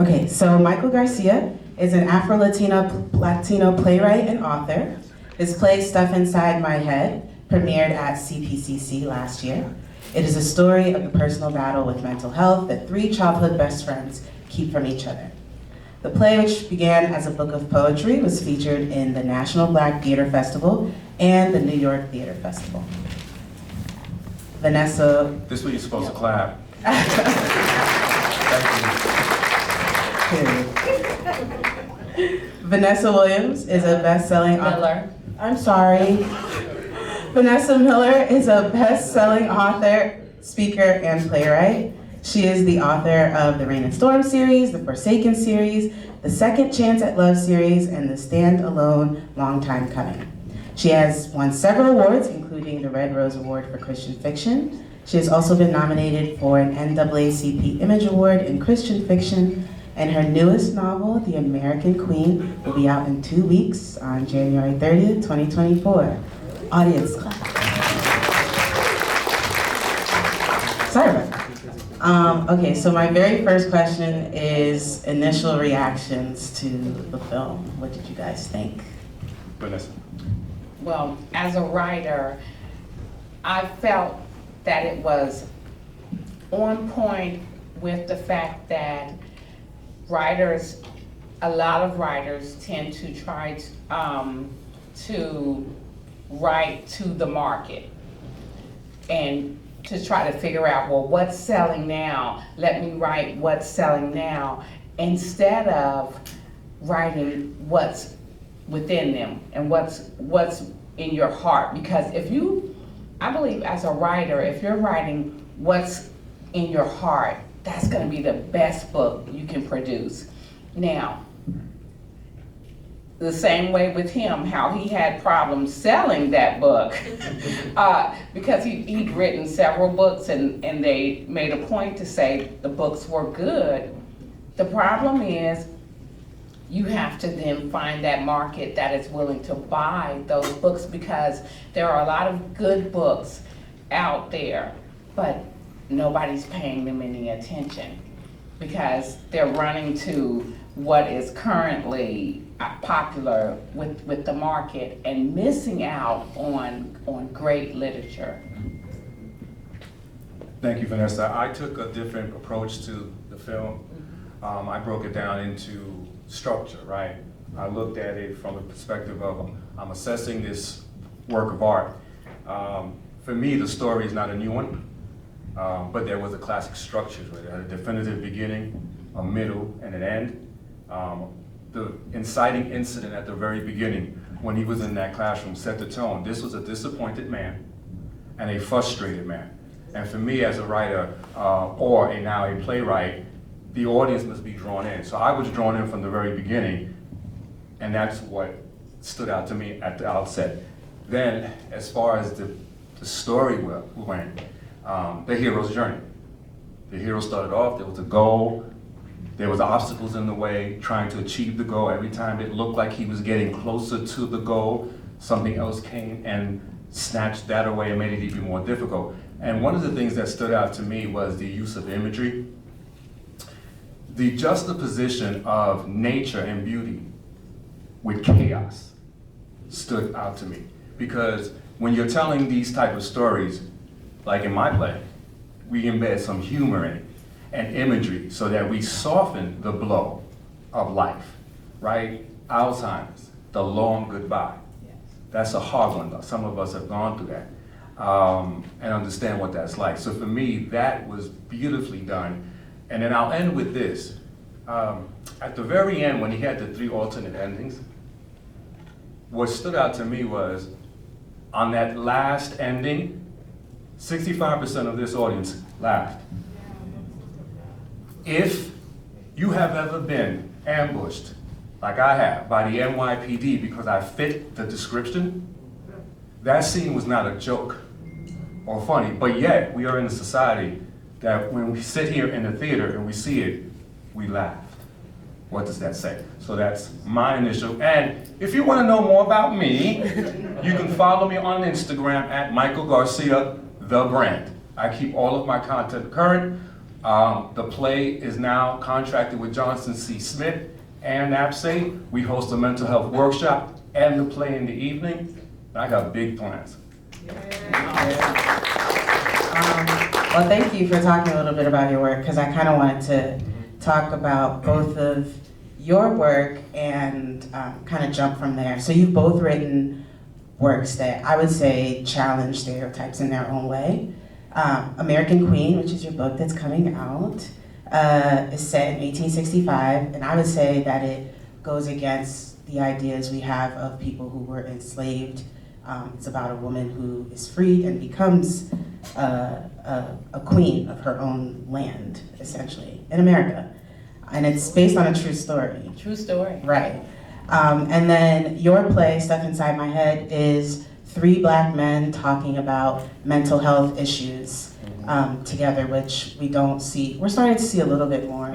Okay, so Michael Garcia is an Afro-Latino playwright and author. His play Stuff Inside My Head premiered at CPCC last year. It is a story of the personal battle with mental health that three childhood best friends keep from each other. The play, which began as a book of poetry, was featured in the National Black Theater Festival and the New York Theater Festival. Vanessa. This is where you're supposed to clap. Vanessa Williams is a best-selling Miller. I'm sorry. Vanessa Miller is a best-selling author, speaker, and playwright. She is the author of the Rain and Storm series, the Forsaken series, the Second Chance at Love series, and the Stand Alone Long Time Coming. She has won several awards, including the Red Rose Award for Christian Fiction. She has also been nominated for an NAACP Image Award in Christian Fiction, and her newest novel, The American Queen, will be out in 2 weeks on January 30th, 2024. Audience clap. Sorry about that. Okay, so my very first question is initial reactions to the film. What did you guys think? Vanessa. Well, as a writer, I felt that it was on point with the fact that a lot of writers tend to try to write to the market and to try to figure out, well, what's selling now? Let me write what's selling now, instead of writing what's within them and what's in your heart. Because I believe as a writer, if you're writing what's in your heart, that's going to be the best book you can produce. Now, the same way with him, how he had problems selling that book because he'd written several books and they made a point to say the books were good. The problem is you have to then find that market that is willing to buy those books, because there are a lot of good books out there, but nobody's paying them any attention because they're running to what is currently popular with the market and missing out on great literature. Thank you, Vanessa. I took a different approach to the film. I broke it down into structure, right? I looked at it from the perspective of I'm assessing this work of art. For me, the story is not a new one. But there was a classic structure where it had a definitive beginning, a middle, and an end. The inciting incident at the very beginning, when he was in that classroom, set the tone. This was a disappointed man and a frustrated man. And for me as a writer, or now a playwright, the audience must be drawn in. So I was drawn in from the very beginning, and that's what stood out to me at the outset. Then, as far as the story went, the hero's journey. The hero started off, there was a goal, there was obstacles in the way, trying to achieve the goal. Every time it looked like he was getting closer to the goal, something else came and snatched that away and made it even more difficult. And one of the things that stood out to me was the use of imagery. The juxtaposition of nature and beauty with chaos stood out to me. Because when you're telling these type of stories, like in my play, we embed some humor in it and imagery so that we soften the blow of life, right? Alzheimer's, the long goodbye. Yes. That's a hard one, though. Some of us have gone through that and understand what that's like. So for me, that was beautifully done. And then I'll end with this. At the very end, when he had the 3 alternate endings, what stood out to me was on that last ending, 65% of this audience laughed. If you have ever been ambushed, like I have, by the NYPD because I fit the description, that scene was not a joke or funny, but yet we are in a society that when we sit here in the theater and we see it, we laugh. What does that say? So that's my initial. And if you want to know more about me, you can follow me on Instagram at Michael Garcia, the brand. I keep all of my content current. The play is now contracted with Johnson C. Smith and NAPSE. We host a mental health workshop and the play in the evening. I got big plans. Well, thank you for talking a little bit about your work, because I kind of wanted to talk about both of your work and kind of jump from there. So you've both written works that I would say challenge stereotypes in their own way. American Queen, which is your book that's coming out, is set in 1865, and I would say that it goes against the ideas we have of people who were enslaved. It's about a woman who is freed and becomes a queen of her own land, essentially, in America. And it's based on a true story. True story. Right. And then your play, Stuff Inside My Head, is 3 Black men talking about mental health issues together, which we don't see. We're starting to see a little bit more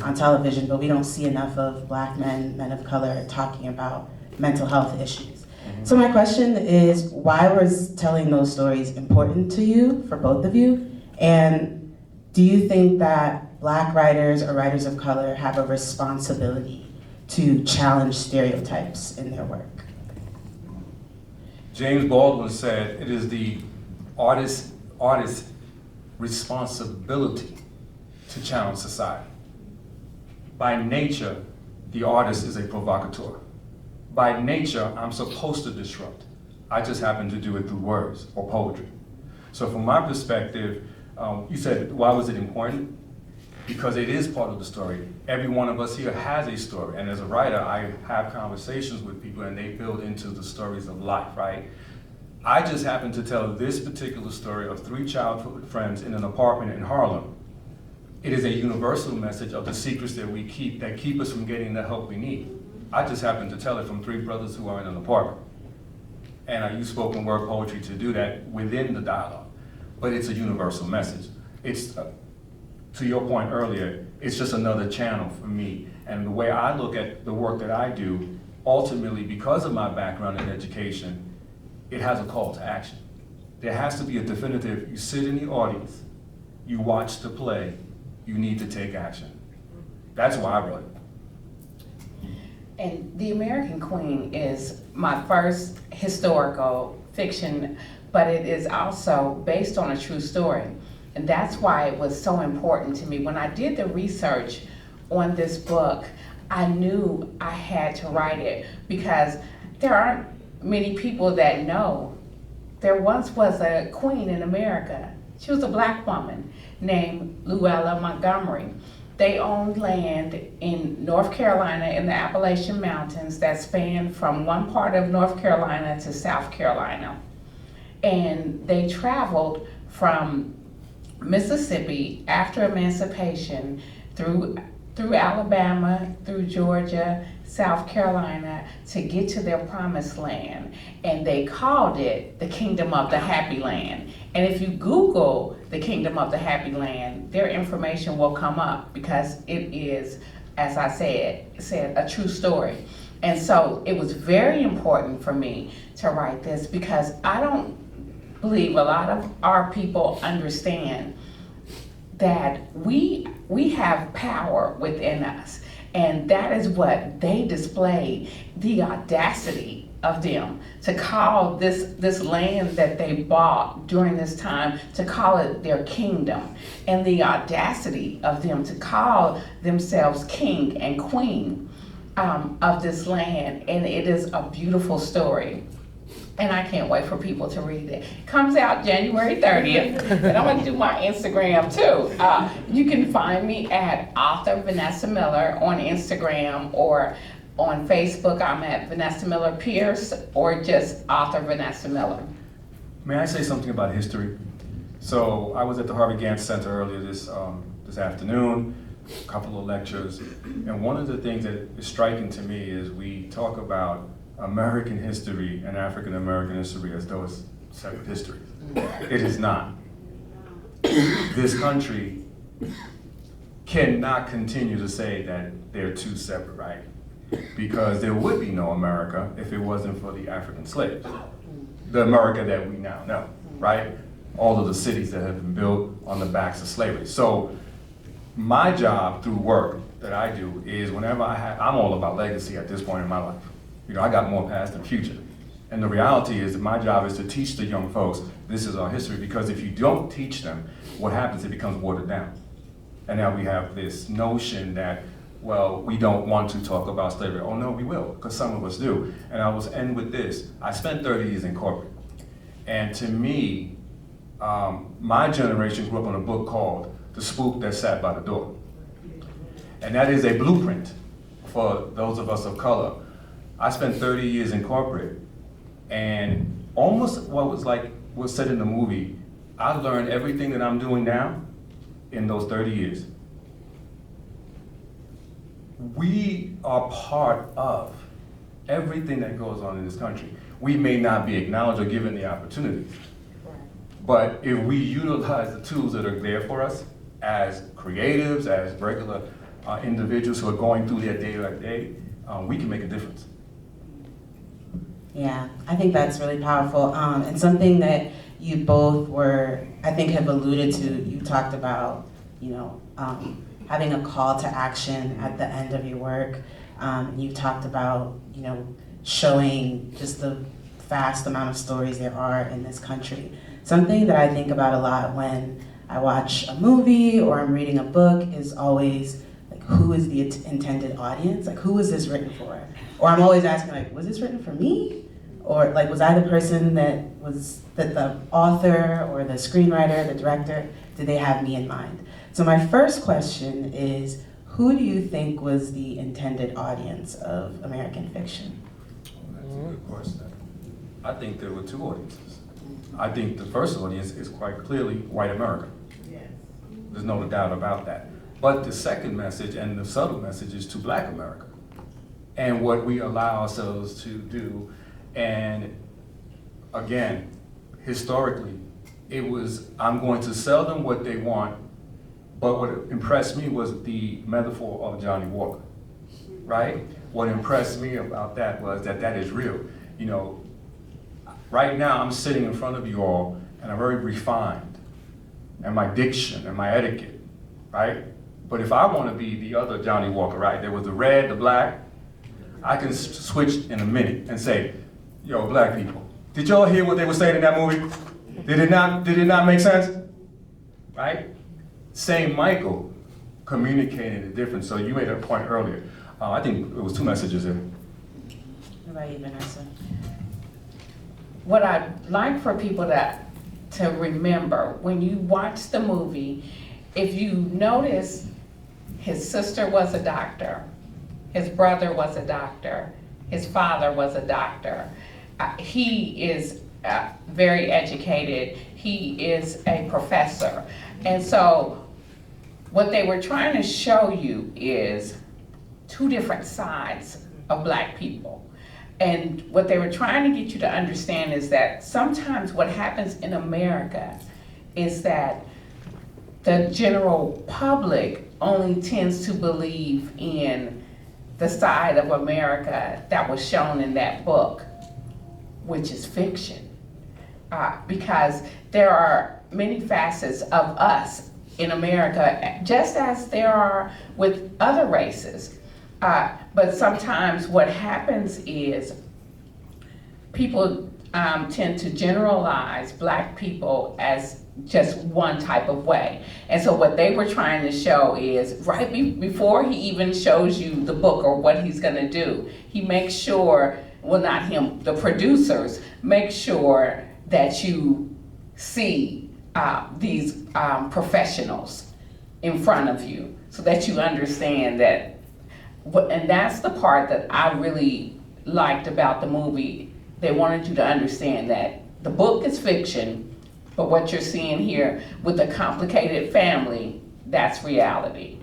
on television, but we don't see enough of Black men, men of color, talking about mental health issues. So my question is, why was telling those stories important to you, for both of you? And do you think that Black writers or writers of color have a responsibility to challenge stereotypes in their work? James Baldwin said it is the artist's responsibility to challenge society. By nature, the artist is a provocateur. By nature, I'm supposed to disrupt. I just happen to do it through words or poetry. So from my perspective, you said, why was it important? Because it is part of the story. Every one of us here has a story. And as a writer, I have conversations with people and they build into the stories of life, right? I just happen to tell this particular story of 3 childhood friends in an apartment in Harlem. It is a universal message of the secrets that we keep that keep us from getting the help we need. I just happen to tell it from 3 brothers who are in an apartment. And I use spoken word poetry to do that within the dialogue. But it's a universal message. It's, to your point earlier, it's just another channel for me. And the way I look at the work that I do, ultimately, because of my background in education, it has a call to action. There has to be a definitive, you sit in the audience, you watch the play, you need to take action. That's why I wrote it. And The American Queen is my first historical fiction, but it is also based on a true story. And that's why it was so important to me. When I did the research on this book, I knew I had to write it because there aren't many people that know there once was a queen in America. She was a Black woman named Luella Montgomery. They owned land in North Carolina in the Appalachian Mountains that spanned from one part of North Carolina to South Carolina. And they traveled from Mississippi after emancipation through Alabama, through Georgia, South Carolina to get to their promised land. And they called it the Kingdom of the Happy Land. And if you Google the Kingdom of the Happy Land, their information will come up because it is, as I said a true story. And so it was very important for me to write this because I don't believe a lot of our people understand that we have power within us. And that is what they displayed, the audacity of them to call this land that they bought during this time, to call it their kingdom. And the audacity of them to call themselves king and queen of this land. And it is a beautiful story. And I can't wait for people to read it. It comes out January 30th, and I'm gonna do my Instagram too. You can find me at author Vanessa Miller on Instagram, or on Facebook, I'm at Vanessa Miller Pierce, or just author Vanessa Miller. May I say something about history? So I was at the Harvey Gantt Center earlier this afternoon, a couple of lectures, and one of the things that is striking to me is we talk about American history and African American history as though it's separate histories. It is not. This country cannot continue to say that they're two separate, right? Because there would be no America if it wasn't for the African slaves. The America that we now know, right? All of the cities that have been built on the backs of slavery. So my job through work that I do is whenever I'm all about legacy at this point in my life. You know, I got more past than future. And the reality is that my job is to teach the young folks, this is our history, because if you don't teach them, what happens, it becomes watered down. And now we have this notion that, well, we don't want to talk about slavery. Oh no, we will, because some of us do. And I will end with this. I spent 30 years in corporate. And to me, my generation grew up on a book called The Spook That Sat by the Door. And that is a blueprint for those of us of color. I spent 30 years in corporate, and almost what was said in the movie, I learned everything that I'm doing now in those 30 years. We are part of everything that goes on in this country. We may not be acknowledged or given the opportunity, but if we utilize the tools that are there for us as creatives, as regular individuals who are going through their day by day, we can make a difference. Yeah, I think that's really powerful. And something that you both I think have alluded to, you talked about, having a call to action at the end of your work. You talked about, showing just the vast amount of stories there are in this country. Something that I think about a lot when I watch a movie or I'm reading a book is always, like, who is the intended audience? Like, who is this written for? Or I'm always asking, like, was this written for me? Or, like, was I the person that the author or the screenwriter, the director, did they have me in mind? So my first question is, who do you think was the intended audience of American fiction? That's a good question. I think there were two audiences. I think the first audience is quite clearly white America. Yes. There's no doubt about that. But the second message and the subtle message is to Black America and what we allow ourselves to do. And again, historically, it was, I'm going to sell them what they want, but what impressed me was the metaphor of Johnny Walker, right? What impressed me about that was that is real. Right now I'm sitting in front of you all and I'm very refined, and my diction and my etiquette, right? But if I want to be the other Johnny Walker, right? There was the red, the black, I can switch in a minute and say, yo, Black people, did y'all hear what they were saying in that movie? Did it not make sense? Right? Saint Michael communicated the difference. So you made a point earlier. I think it was two messages there. What about you, Vanessa? What I'd like for people to remember, when you watch the movie, if you notice, his sister was a doctor, his brother was a doctor, his father was a doctor. He is very educated. He is a professor. And so what they were trying to show you is two different sides of Black people. And what they were trying to get you to understand is that sometimes what happens in America is that the general public only tends to believe in the side of America that was shown in that book, which is fiction. Because there are many facets of us in America, just as there are with other races. But sometimes what happens is people tend to generalize Black people as just one type of way. And so what they were trying to show is, right before he even shows you the book or what he's gonna do, he makes sure, well, not him, the producers make sure that you see these professionals in front of you so that you understand that. And that's the part that I really liked about the movie. They wanted you to understand that the book is fiction, but what you're seeing here with a complicated family, that's reality.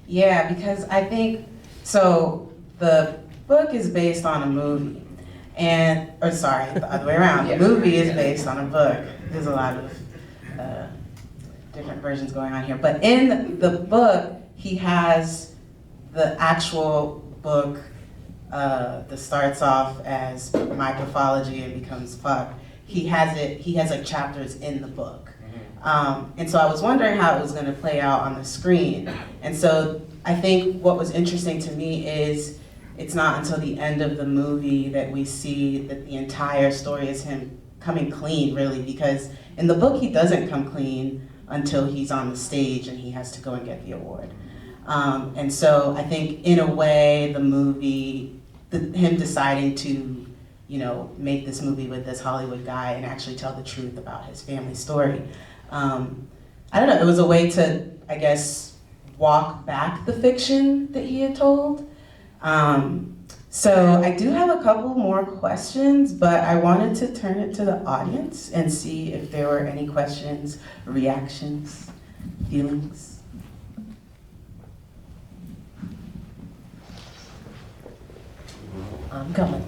Yeah, because I think, so the book is based on a movie, the other way around. Yes. The movie is based on a book. There's a lot of different versions going on here. But in the book, he has the actual book that starts off as My Pathology and becomes Fuck. He has like chapters in the book. And so I was wondering how it was gonna play out on the screen. And so I think what was interesting to me is it's not until the end of the movie that we see that the entire story is him coming clean, really, because in the book he doesn't come clean until he's on the stage and he has to go and get the award. And so I think in a way the movie, him deciding to, you know, make this movie with this Hollywood guy and actually tell the truth about his family story. I don't know, it was a way to, I guess, walk back the fiction that he had told. So I do have a couple more questions, but I wanted to turn it to the audience and see if there were any questions, reactions, feelings. I'm coming.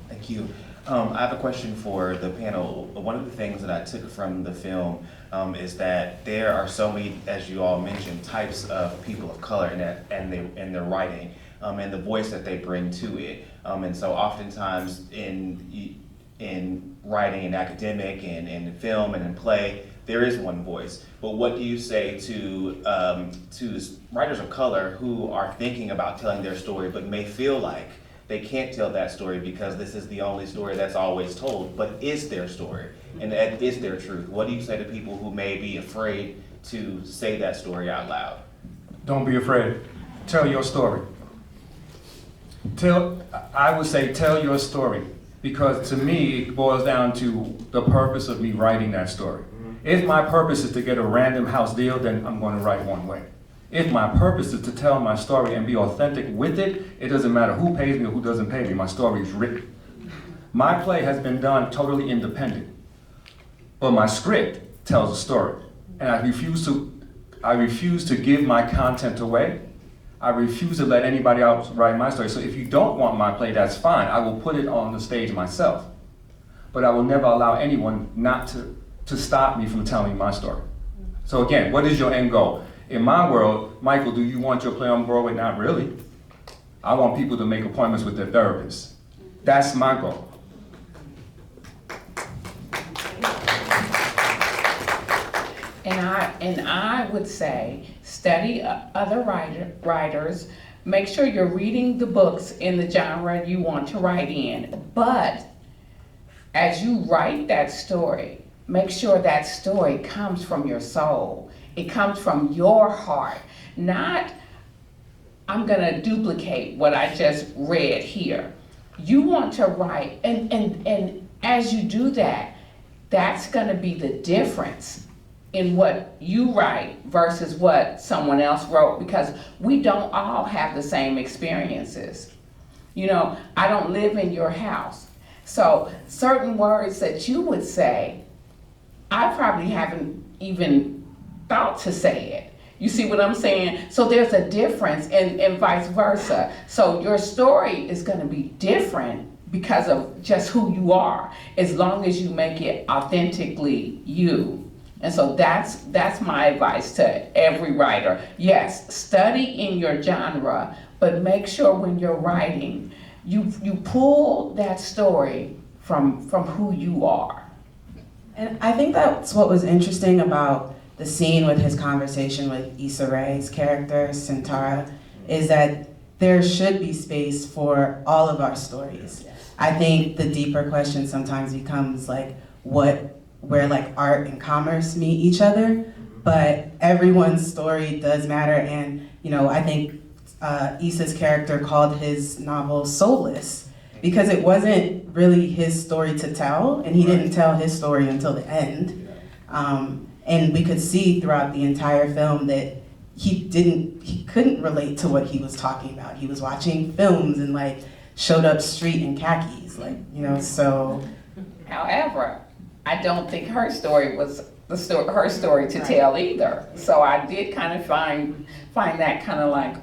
Thank you. I have a question for the panel. One of the things that I took from the film is that there are so many, as you all mentioned, types of people of color and their writing and the voice that they bring to it. And so oftentimes in writing and academic and in film and in play, there is one voice. But what do you say to writers of color who are thinking about telling their story but may feel like they can't tell that story because this is the only story that's always told, but is their story, and that is their truth? What do you say to people who may be afraid to say that story out loud? Don't be afraid. Tell your story. I would say tell your story, because to me, it boils down to the purpose of me writing that story. If my purpose is to get a random house deal, then I'm going to write one way. If my purpose is to tell my story and be authentic with it, it doesn't matter who pays me or who doesn't pay me, my story is written. My play has been done totally independent, but my script tells a story. And I refuse to give my content away. I refuse to let anybody else write my story. So if you don't want my play, that's fine. I will put it on the stage myself. But I will never allow anyone not to stop me from telling my story. So again, what is your end goal? In my world, Michael, do you want your play on Broadway? Not really. I want people to make appointments with their therapists. That's my goal. And I would say, study other writers, make sure you're reading the books in the genre you want to write in. But as you write that story, make sure that story comes from your soul. It comes from your heart, not I'm gonna duplicate what I just read here. You want to write, and as you do that, that's gonna be the difference in what you write versus what someone else wrote, because we don't all have the same experiences. You know, I don't live in your house. So certain words that you would say, I probably haven't even thought to say it. You see what I'm saying? So there's a difference, and vice versa. So your story is going to be different because of just who you are, as long as you make it authentically you. And so that's my advice to every writer. Yes, study in your genre, but make sure when you're writing, you pull that story from who you are. And I think that's what was interesting about the scene with his conversation with Issa Rae's character, Sintara, is that there should be space for all of our stories. I think the deeper question sometimes becomes like where like art and commerce meet each other, but everyone's story does matter. And you know, I think Issa's character called his novel soulless because it wasn't really his story to tell, and he didn't tell his story until the end. And we could see throughout the entire film that he couldn't relate to what he was talking about. He was watching films and like showed up street in khakis, like, you know, so. However, I don't think her story was her story to tell either. So I did kind of find that kind of like,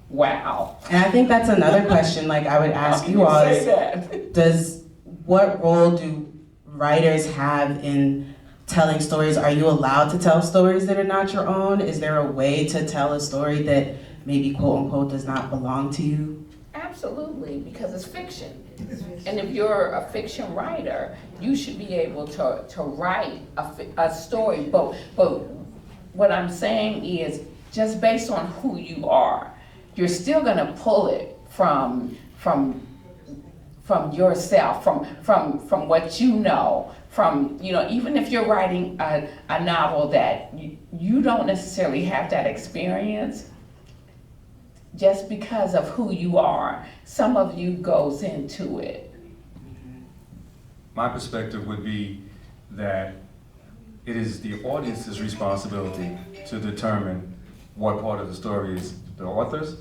wow. And I think that's another question, like I would ask you all is, what role do writers have in telling stories? Are you allowed to tell stories that are not your own? Is there a way to tell a story that maybe quote unquote does not belong to you? Absolutely, because it's fiction. And if you're a fiction writer, you should be able to write a story. But what I'm saying is, just based on who you are, you're still gonna pull it from yourself, from what you know, even if you're writing a novel that you don't necessarily have that experience, just because of who you are, some of you goes into it. My perspective would be that it is the audience's responsibility to determine what part of the story is the author's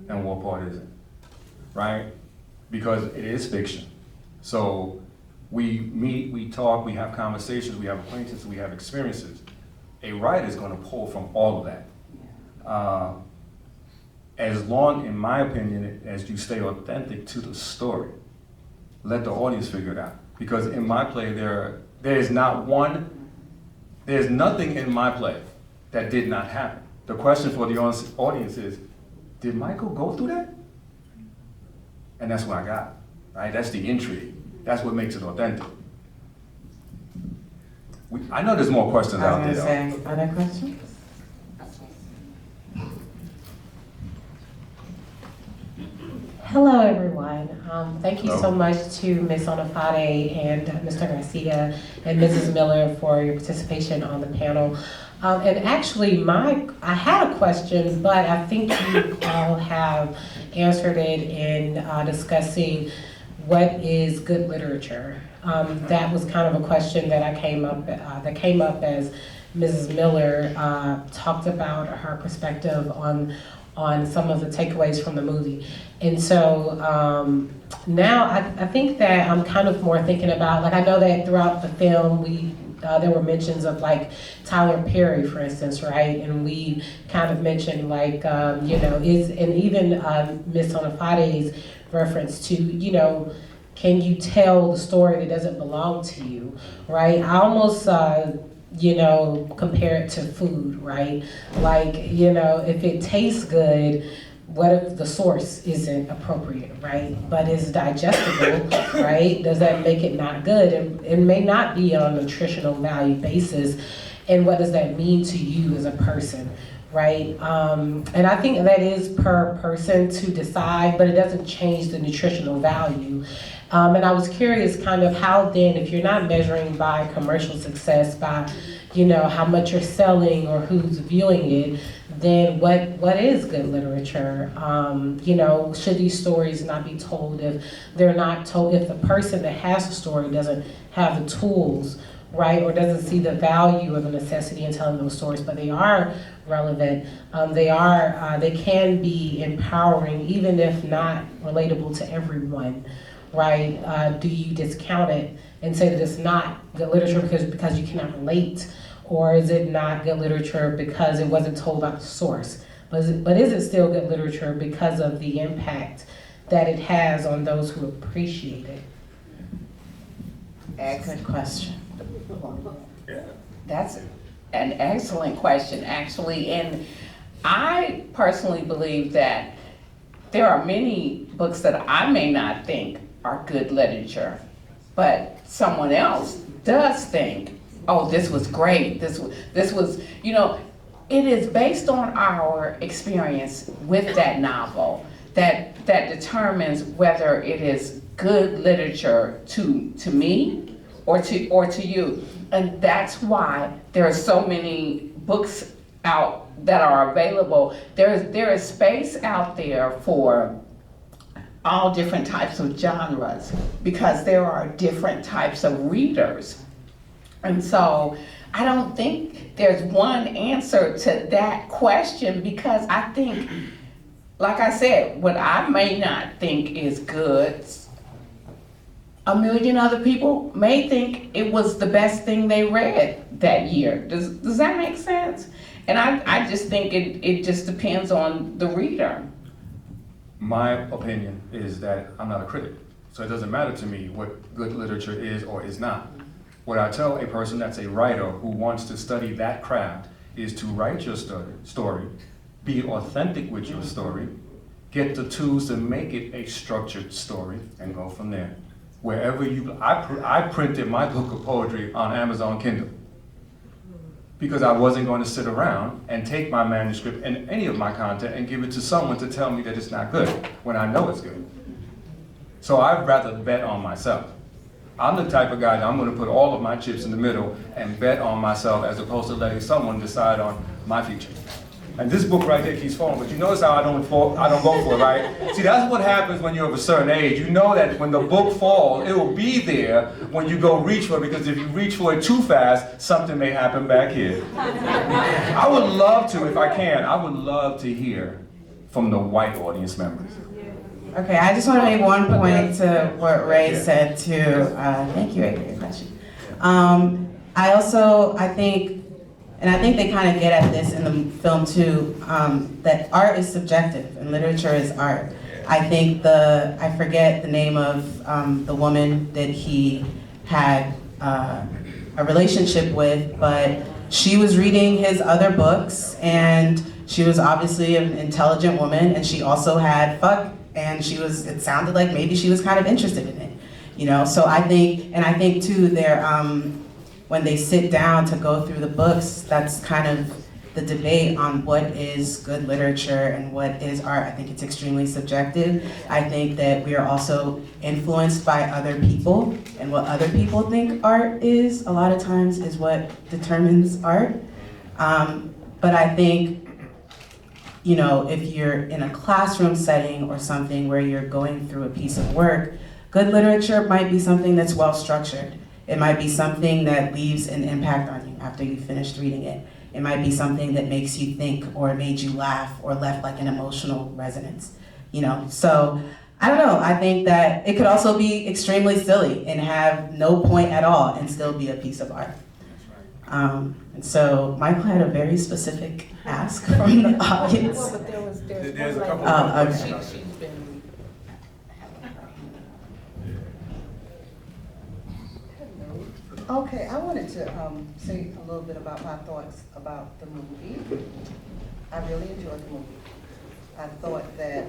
and what part isn't, right? Because it is fiction. So we meet, we talk, we have conversations, we have acquaintances, we have experiences. A writer is gonna pull from all of that. As long, in my opinion, as you stay authentic to the story, let the audience figure it out. Because in my play, there's nothing in my play that did not happen. The question for the audience is, did Michael go through that? And that's what I got, right? That's the intrigue. That's what makes it authentic. I know there's more questions out there. I was gonna say, other questions? Hello, everyone. Thank you Hello. so much to Ms. Onifade and Mr. Garcia and Mrs. Miller for your participation on the panel. And actually, I had a question, but I think you all have answered it in discussing what is good literature. That was kind of a question that came up as Mrs. Miller talked about her perspective on some of the takeaways from the movie. And so now I think that I'm kind of more thinking about, like, I know that throughout the film there were mentions of like Tyler Perry, for instance, right? And we kind of mentioned like, and even Miss Onifade's reference to, can you tell the story that doesn't belong to you, right? I almost, compare it to food, right? Like, if it tastes good, what if the source isn't appropriate, right? But it's digestible, right? Does that make it not good? And it may not be on a nutritional value basis. And what does that mean to you as a person, right? And I think that is per person to decide, but it doesn't change the nutritional value. And I was curious kind of how then, if you're not measuring by commercial success, by, how much you're selling or who's viewing it, then what is good literature? Should these stories not be told if they're not told, if the person that has the story doesn't have the tools, right? Or doesn't see the value or the necessity in telling those stories, but they are relevant. They can be empowering, even if not relatable to everyone. Right? Do you discount it and say that it's not good literature because you cannot relate? Or is it not good literature because it wasn't told about the source? But is it still good literature because of the impact that it has on those who appreciate it? Good question. That's an excellent question, actually. And I personally believe that there are many books that I may not think are good literature, but someone else does think, oh, this was great. This was, it is based on our experience with that novel that determines whether it is good literature to me or to you. And that's why there are so many books out that are available. There is space out there for all different types of genres because there are different types of readers. And so I don't think there's one answer to that question, because I think, like I said, what I may not think is good, a million other people may think it was the best thing they read that year. Does that make sense? And I just think it just depends on the reader. My opinion is that I'm not a critic, so it doesn't matter to me what good literature is or is not. What I tell a person that's a writer who wants to study that craft is to write your story, be authentic with your story, get the tools to make it a structured story and go from there. Wherever I printed my book of poetry on Amazon Kindle because I wasn't going to sit around and take my manuscript and any of my content and give it to someone to tell me that it's not good when I know it's good. So I'd rather bet on myself. I'm the type of guy that I'm going to put all of my chips in the middle and bet on myself as opposed to letting someone decide on my future. And this book right here keeps falling, but you notice how I don't go for it, right? See, that's what happens when you're of a certain age. You know that when the book falls, it will be there when you go reach for it, because if you reach for it too fast, something may happen back here. I would love to, if I can, I would love to hear from the white audience members. Okay, I just want to make one point to what Ray said too. Thank you, Ray, for your question. I think they kind of get at this in the film too, that art is subjective and literature is art. I think I forget the name of the woman that he had a relationship with, but she was reading his other books and she was obviously an intelligent woman and she also had fuck, and it sounded like maybe she was kind of interested in it, you know? So I think too, when they sit down to go through the books, that's kind of the debate on what is good literature and what is art. I think it's extremely subjective. I think that we are also influenced by other people, and what other people think art is, a lot of times, is what determines art. But I think, you know, if you're in a classroom setting or something where you're going through a piece of work, good literature might be something that's well structured. It might be something that leaves an impact on you after you've finished reading it. It might be something that makes you think or made you laugh or left like an emotional resonance, you know? So, I don't know, I think that it could also be extremely silly and have no point at all and still be a piece of art. And so Michael had a very specific ask from the audience. Well, but There's a couple of she's questions. been. Okay, I wanted to say a little bit about my thoughts about the movie. I really enjoyed the movie. I thought that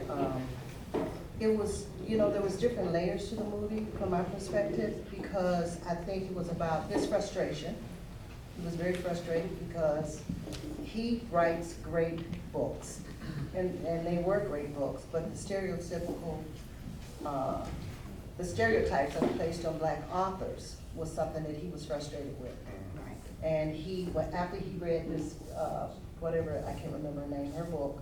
it was, you know, there was different layers to the movie from my perspective, because I think it was about his frustration. He was very frustrated because he writes great books, and they were great books, but the stereotypical, the stereotypes that are placed on Black authors was something that he was frustrated with. And after he read this, whatever, I can't remember her name, her book,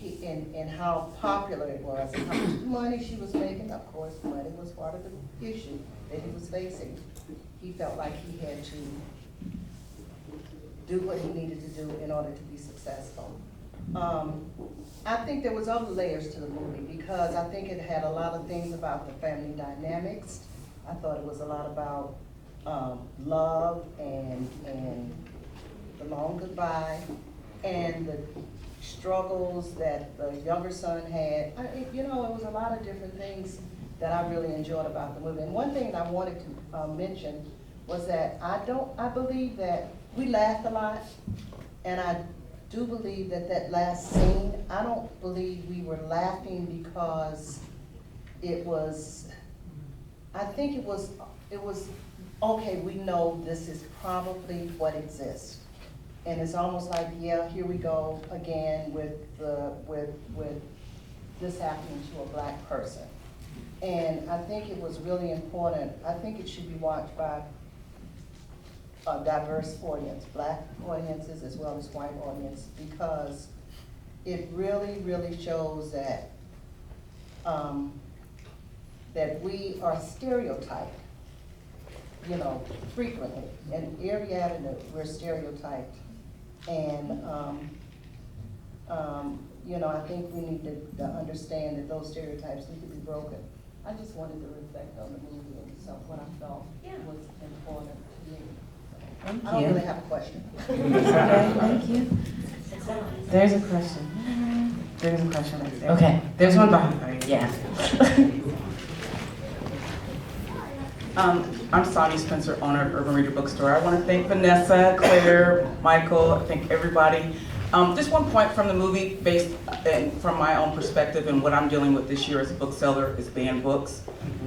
and how popular it was, and how much money she was making, of course, money was part of the issue that he was facing. He felt like he had to do what he needed to do in order to be successful. I think there was other layers to the movie, because I think it had a lot of things about the family dynamics. I thought it was a lot about love and the long goodbye and the struggles that the younger son had. You know, it was a lot of different things that I really enjoyed about the movie. And one thing I wanted to mention was that I believe that we laughed a lot, and I do believe that that last scene, I don't believe we were laughing because it was, I think it was, okay, we know this is probably what exists. And it's almost like, yeah, here we go again with this happening to a Black person. And I think it was really important. I think it should be watched by a diverse audience, Black audiences as well as white audience, because it really, really shows that that we are stereotyped, you know, frequently. In every avenue, we're stereotyped. And, you know, I think we need to understand that those stereotypes need to be broken. I just wanted to reflect on the movie and so what I felt was important to me. Thank I don't you. really have a question. Okay, thank you. There's a question. There's a question right there. Okay, there's one behind. Yeah. I'm Sonia Spencer, owner of Urban Reader Bookstore. I want to thank Vanessa, Claire, Michael, I thank everybody Just one point from the movie, based and from my own perspective and what I'm dealing with this year as a bookseller is banned books.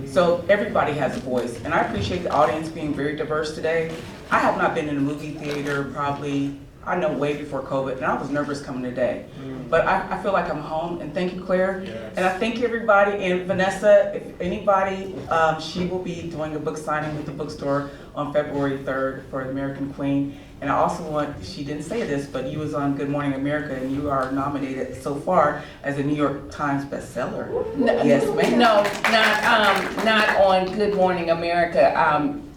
So everybody has a voice, and I appreciate the audience being very diverse today. I have not been in a movie theater probably, I know, way before COVID, and I was nervous coming today. But I feel like I'm home, and thank you, Claire. Yes. And I thank everybody, and Vanessa, if anybody, she will be doing a book signing with the bookstore on February 3rd for The American Queen. And I also want, she didn't say this, but you was on Good Morning America, and you are nominated so far as a New York Times bestseller. Yes, ma'am. No, not on Good Morning America.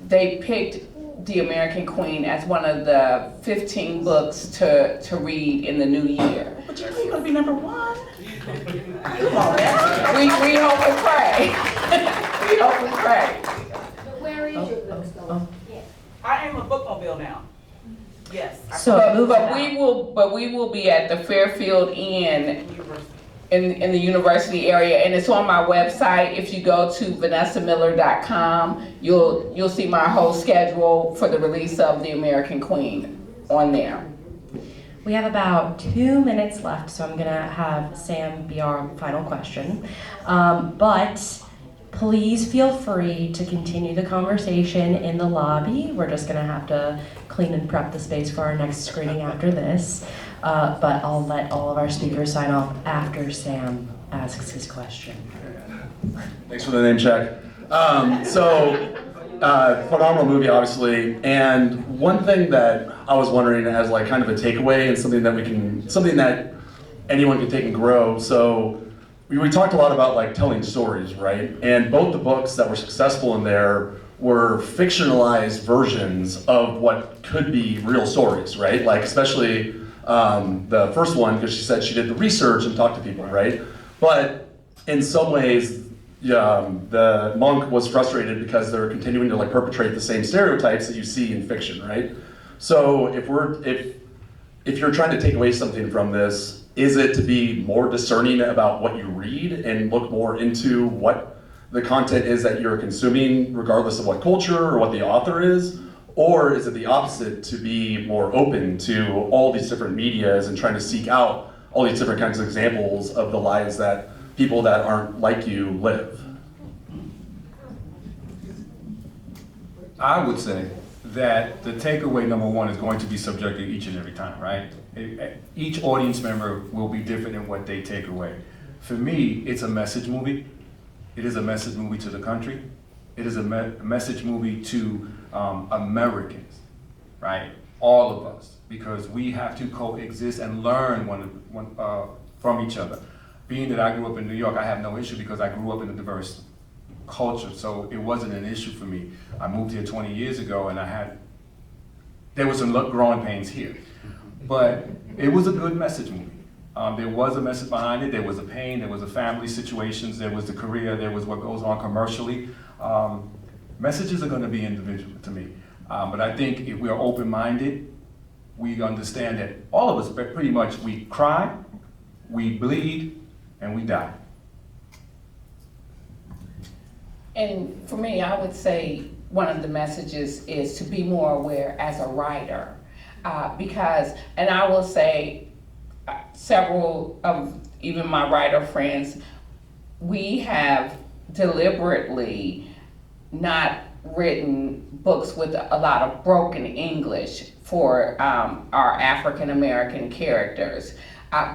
They picked The American Queen as one of the 15 books to read in the new year. But you're gonna be number one. We hope and pray. We hope and pray. But where is your bookstore? Yeah. I am a bookmobile now. Yes. So But we will be at the Fairfield Inn in the university area, and it's on my website. If you go to vanessamiller.com, you'll see my whole schedule for the release of The American Queen on there. We have about 2 minutes left, so I'm gonna have Sam be our final question. But please feel free to continue the conversation in the lobby. We're just gonna have to clean and prep the space for our next screening after this. But I'll let all of our speakers sign off after Sam asks his question. Thanks for the name check. Phenomenal movie, obviously. And one thing that I was wondering as like kind of a takeaway and something that anyone can take and grow. So we talked a lot about like telling stories, right? And both the books that were successful in there were fictionalized versions of what could be real stories, right? Like especially the first one, because she said she did the research and talked to people, right? But in some ways, the monk was frustrated because they're continuing to like perpetrate the same stereotypes that you see in fiction, right? So if you're trying to take away something from this, is it to be more discerning about what you read and look more into what the content is that you're consuming, regardless of what culture or what the author is? Or is it the opposite, to be more open to all these different medias and trying to seek out all these different kinds of examples of the lives that people that aren't like you live? I would say that the takeaway number one is going to be subjective each and every time, right? Each audience member will be different in what they take away. For me, it's a message movie. It is a message movie to the country. It is a message movie to Americans, right? All of us, because we have to coexist and learn from each other. Being that I grew up in New York, I have no issue because I grew up in a diverse culture, so it wasn't an issue for me. I moved here 20 years ago and there was some growing pains here. But it was a good message movie. There was a message behind it. There was a pain, there was a family situations, there was the career, there was what goes on commercially. Messages are gonna be individual to me. But I think if we are open-minded, we understand that all of us pretty much, we cry, we bleed, and we die. And for me, I would say one of the messages is to be more aware as a writer. Because, and I will say, several of even my writer friends, we have deliberately not written books with a lot of broken English for our African American characters,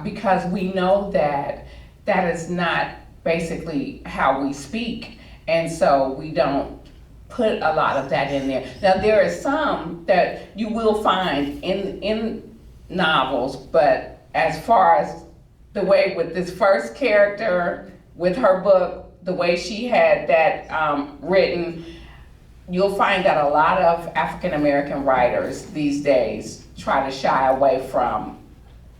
because we know that that is not basically how we speak, and so we don't put a lot of that in there. Now there are some that you will find in novels, but as far as the way with this first character, with her book, the way she had that written, you'll find that a lot of African American writers these days try to shy away from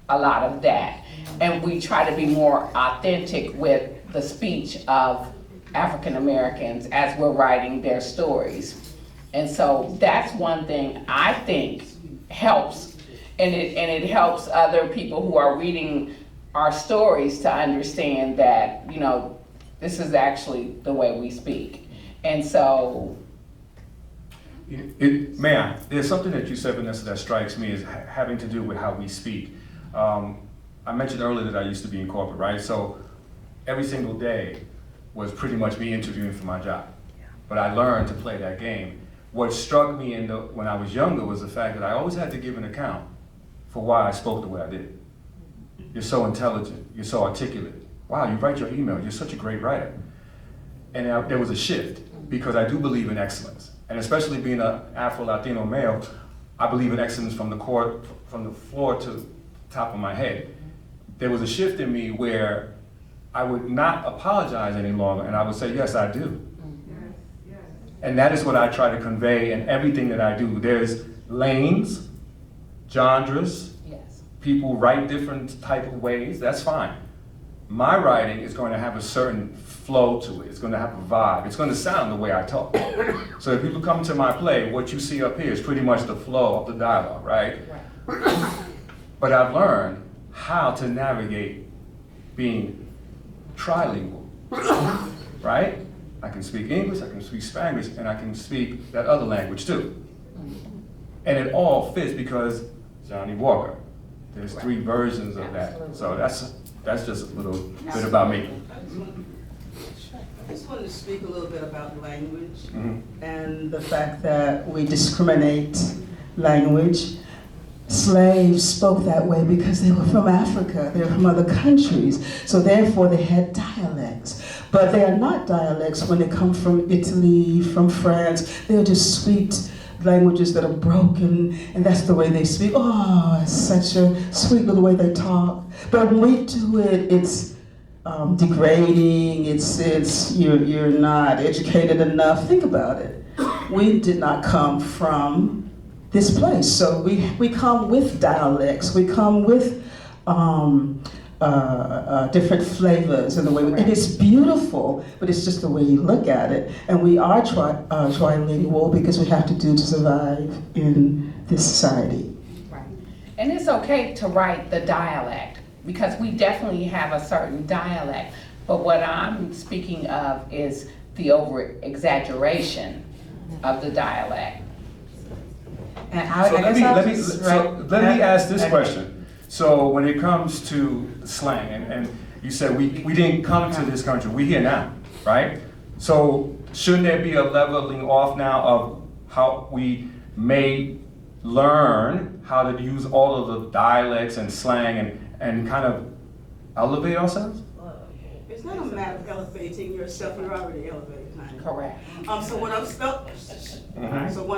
a lot of that. And we try to be more authentic with the speech of African Americans as we're writing their stories. And so that's one thing I think helps, and it helps other people who are reading our stories to understand that, you know, this is actually the way we speak. And so There's something that you said, Vanessa, that strikes me as having to do with how we speak. I mentioned earlier that I used to be in corporate, right? So every single day was pretty much me interviewing for my job. But I learned to play that game. What struck me when I was younger was the fact that I always had to give an account for why I spoke the way I did. You're so intelligent, you're so articulate. Wow, you write your email, you're such a great writer. And there was a shift, because I do believe in excellence. And especially being an Afro-Latino male, I believe in excellence from the floor to the top of my head. There was a shift in me where I would not apologize any longer, and I would say, yes, I do. And that is what I try to convey in everything that I do. There's lanes, genres, Yes. people write different type of ways, that's fine. My writing is going to have a certain flow to it. It's going to have a vibe. It's going to sound the way I talk. So if people come to my play, what you see up here is pretty much the flow of the dialogue, right? But I've learned how to navigate being trilingual, right? I can speak English, I can speak Spanish, and I can speak that other language too. And it all fits because Johnny Walker. There's 3 versions of that. So that's just a little bit about me. I just wanted to speak a little bit about language Mm-hmm. and the fact that we discriminate language. Slaves spoke that way because they were from Africa, they were from other countries, so therefore they had dialects. But they are not dialects when they come from Italy, from France. They're just sweet languages that are broken, and that's the way they speak. Oh, it's such a sweet little way they talk. But when we do it, it's degrading, you're not educated enough. Think about it. We did not come from this place, so we come with dialects, we come with different flavors and the way, and it's beautiful, but it's just the way you look at it. And we are trilingual because we have to survive in this society. Right. And it's okay to write the dialect, because we definitely have a certain dialect. But what I'm speaking of is the over-exaggeration of the dialect. And Let me ask this question. So when it comes to slang, and you said we didn't come to this country, we're here now, right? So shouldn't there be a leveling off now of how we may learn how to use all of the dialects and slang and kind of elevate ourselves? It's not a matter of elevating yourself, you're already elevated, honey. Correct. So what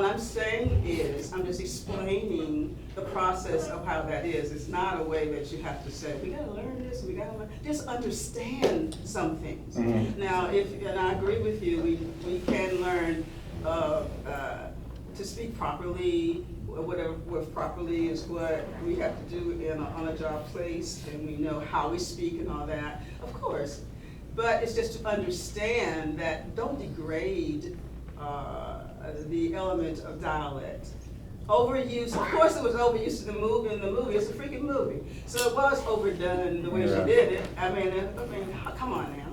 I'm saying is, I'm just explaining the process of how that is. It's not a way that you have to say, we gotta learn this, we gotta learn, just understand some things. Now, and I agree with you, we can learn to speak properly, whatever properly is what we have to do on a job place, and we know how we speak and all that, of course. But it's just to understand that don't degrade the element of dialect. Overuse, of course it was overused in the movie, it's a freaking movie. So it was overdone the way she did it. I mean, come on now.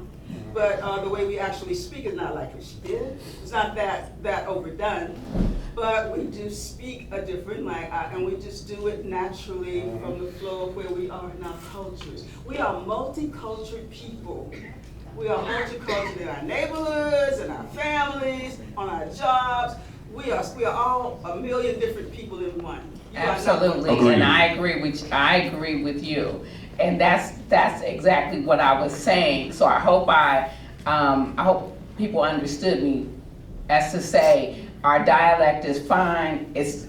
But the way we actually speak is not like she did. It's not that overdone. But we do speak a different language, and we just do it naturally from the flow of where we are in our cultures. We are multicultural people. We are multicultural in our neighborhoods, in our families, on our jobs. We are all a million different people in one. Absolutely, and I agree with you, and that's exactly what I was saying. So I hope people understood me, as to say our dialect is fine. It's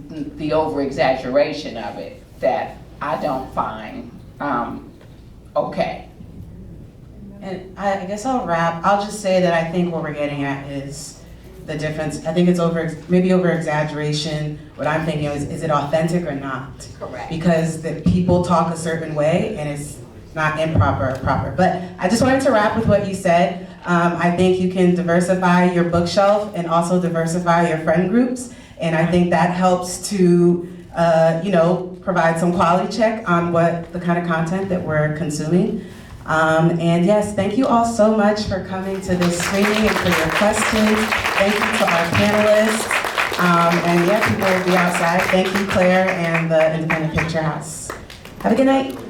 the over exaggeration of it that I don't find okay. And I guess I'll wrap. I'll just say that I think what we're getting at is the difference. I think it's maybe over exaggeration. What I'm thinking is it authentic or not? Correct. Because the people talk a certain way and it's not improper or proper. But I just wanted to wrap with what you said. I think you can diversify your bookshelf and also diversify your friend groups. And I think that helps to, provide some quality check on what the kind of content that we're consuming. And yes, thank you all so much for coming to this screening and for your questions. Thank you to our panelists. And yeah, people will be outside. Thank you, Claire and the Independent Picture House. Have a good night.